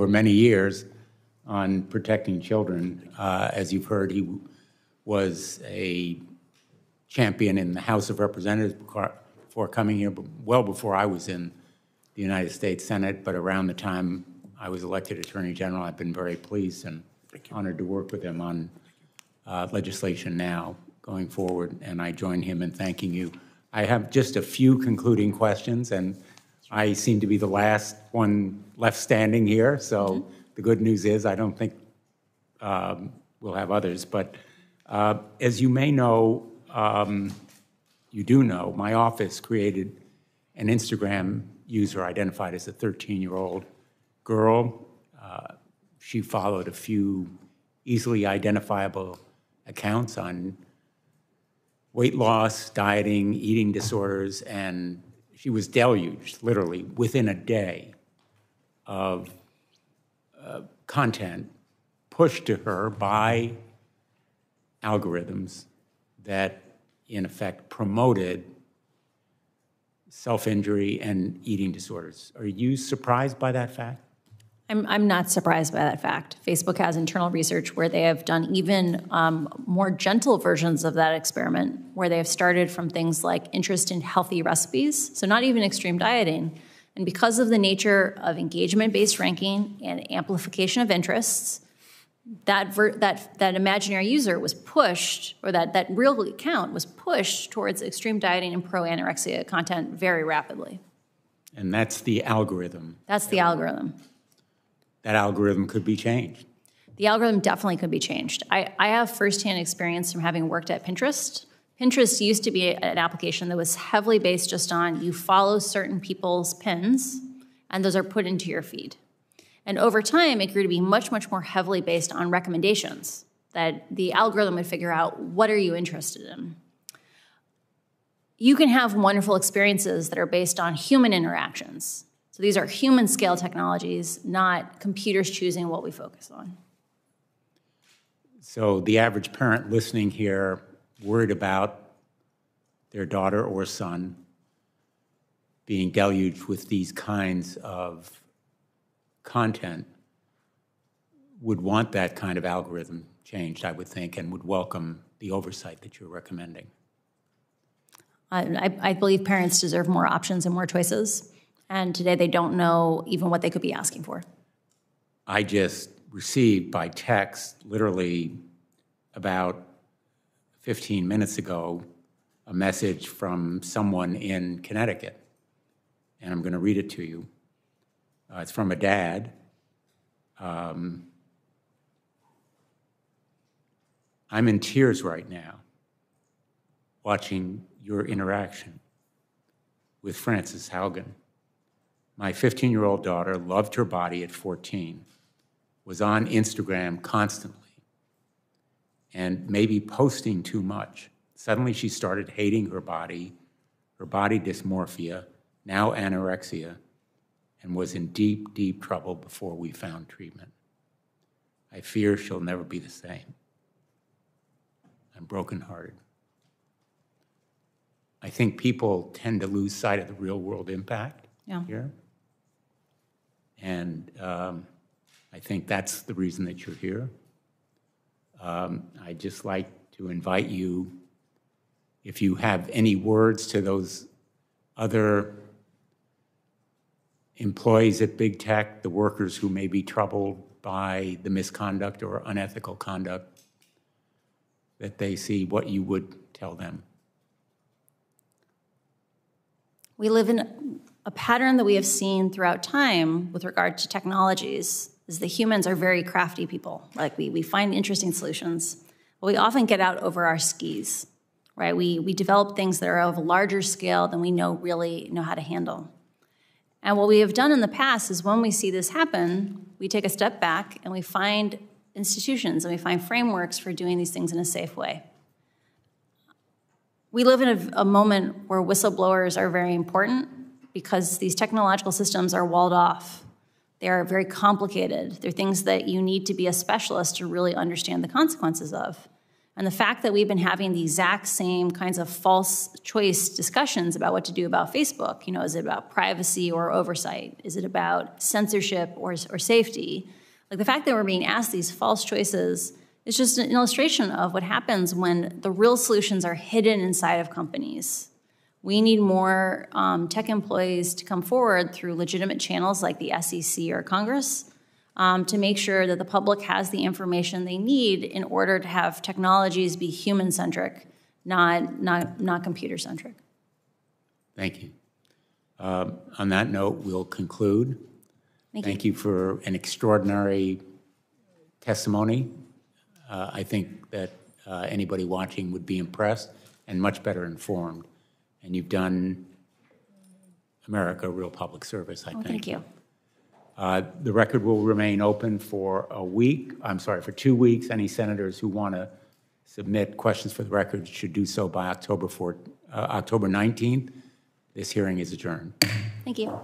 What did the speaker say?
over many years on protecting children. As you've heard, he was a champion in the House of Representatives before coming here, well before I was in the United States Senate, but around the time I was elected Attorney General. I've been very pleased and honored to work with him on legislation now going forward, and I join him in thanking you. I have just a few concluding questions, and I seem to be the last one left standing here, so the good news is I don't think we'll have others, but as you may know, you do know, my office created an Instagram user identified as a 13-year-old girl. She followed a few easily identifiable accounts on weight loss, dieting, eating disorders, and she was deluged, literally, within a day of content pushed to her by algorithms that, in effect, promoted self-injury and eating disorders. Are you surprised by that fact? I'm not surprised by that fact. Facebook has internal research where they have done even more gentle versions of that experiment, where they have started from things like interest in healthy recipes, so not even extreme dieting. And because of the nature of engagement-based ranking and amplification of interests, that imaginary user was pushed, or that real account was pushed towards extreme dieting and pro-anorexia content very rapidly. And that's the algorithm. That's the algorithm. That algorithm could be changed. The algorithm definitely could be changed. I have firsthand experience from having worked at Pinterest. Pinterest used to be an application that was heavily based just on you follow certain people's pins, and those are put into your feed. And over time, it grew to be much, much more heavily based on recommendations, that the algorithm would figure out what are you interested in. You can have wonderful experiences that are based on human interactions. So these are human scale technologies, not computers choosing what we focus on. So the average parent listening here, worried about their daughter or son being deluged with these kinds of content, would want that kind of algorithm changed, I would think, and would welcome the oversight that you're recommending. I believe parents deserve more options and more choices. And today they don't know even what they could be asking for. I just received by text, literally about 15 minutes ago, a message from someone in Connecticut. And I'm going to read it to you. It's from a dad. I'm in tears right now watching your interaction with Frances Haugen. My 15-year-old daughter loved her body at 14, was on Instagram constantly, and maybe posting too much. Suddenly she started hating her body dysmorphia, now anorexia, and was in deep, deep trouble before we found treatment. I fear she'll never be the same. I'm brokenhearted. I think people tend to lose sight of the real-world impact here. And I think that's the reason that you're here. I'd just like to invite you, if you have any words to those other employees at big tech, the workers who may be troubled by the misconduct or unethical conduct that they see, what you would tell them. We live in a pattern that we have seen throughout time with regard to technologies is that humans are very crafty people. Like we find interesting solutions, but we often get out over our skis, right? We develop things that are of a larger scale than we really know how to handle. And what we have done in the past is when we see this happen, we take a step back and we find institutions and we find frameworks for doing these things in a safe way. We live in a moment where whistleblowers are very important because these technological systems are walled off. They are very complicated. They're things that you need to be a specialist to really understand the consequences of. And the fact that we've been having the exact same kinds of false choice discussions about what to do about Facebook, is it about privacy or oversight? Is it about censorship or safety? Like the fact that we're being asked these false choices is just an illustration of what happens when the real solutions are hidden inside of companies. We need more tech employees to come forward through legitimate channels like the SEC or Congress to make sure that the public has the information they need in order to have technologies be human-centric, not computer-centric. Thank you. On that note, we'll conclude. Thank you for an extraordinary testimony. I think that anybody watching would be impressed and much better informed. And you've done America a real public service, I think. Thank you. The record will remain open for for 2 weeks. Any senators who want to submit questions for the record should do so by October 19th. This hearing is adjourned. Thank you.